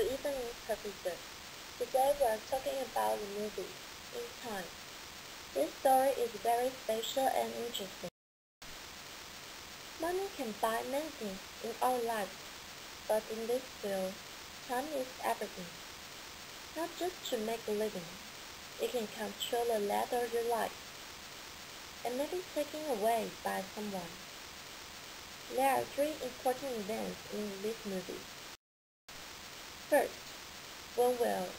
Good evening, Professor. Today we are talking about the movie In Time. This story is very special and interesting. Money can buy many things in our lives, but in this field, time is everything. Not just to make a living, it can control the later of your life and maybe taken away by someone. There are three important events in this movie. First, when Will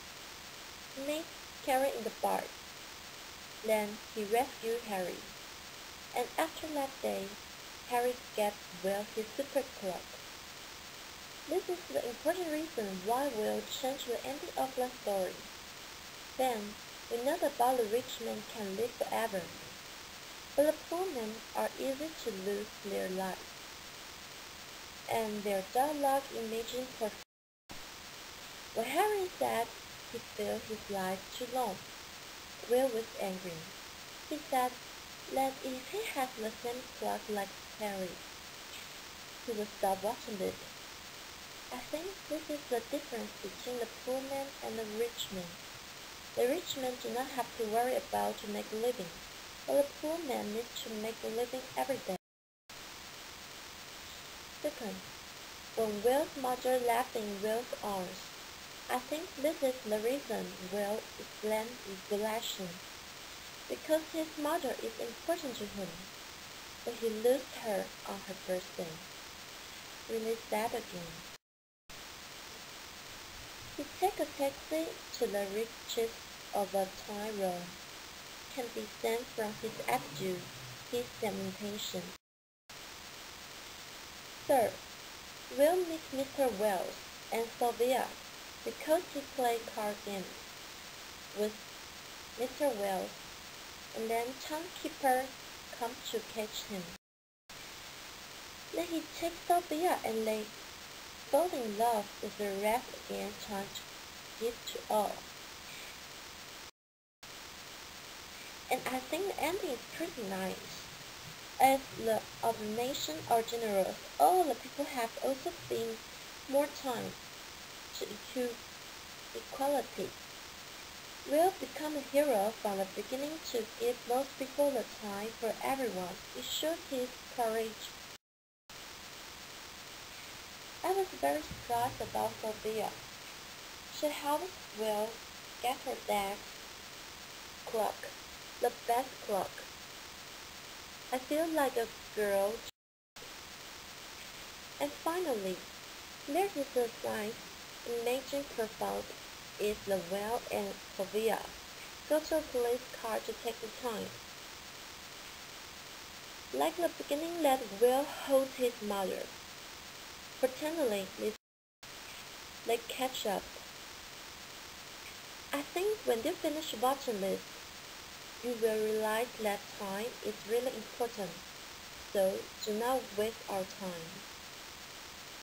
meets Carrie in the bar. Then he rescued Harry, and after that day, Harry gets Will his super clock. This is the important reason why Will changed the ending of the story. Then, we know about the rich men can live forever, but the poor men are easy to lose their lives, and their dumb luck imagine perfect. When Harry said he felt his life too long, Will was angry. He said that if he had the same clock like Harry, he would stop watching it. I think this is the difference between the poor man and the rich man. The rich man do not have to worry about to make a living, but the poor man needs to make a living every day. Second, when Will's mother left in Will's arms, I think this is the reason Will explained isolation, because his mother is important to him, but he lost her on her birthday. Really sad again. He takes a taxi to the riches of a Tyrone. Can be seen from his attitude, his determination. Third, Will meets Mr. Wells and Sylvia because he played card games with Mr. Wells, and then timekeeper comes to catch him. Then he takes Sylvia and they fall in love with the rest again, trying to give to all. And I think the ending is pretty nice. As the nation are generous, all the people have also been more time to equality. Will become a hero from the beginning to give most people the time for everyone. It shows his courage. I was very surprised about Sophia. She helps Will get her dad's clock, the best clock. I feel like a girl. And finally, there is a sign imaging profound is the Will and Sophia go to a police car to take the time. Like the beginning that Will holds his mother. Pretendingly, they catch up. I think when you finish watching this, you will realize that time is really important. So do not waste our time.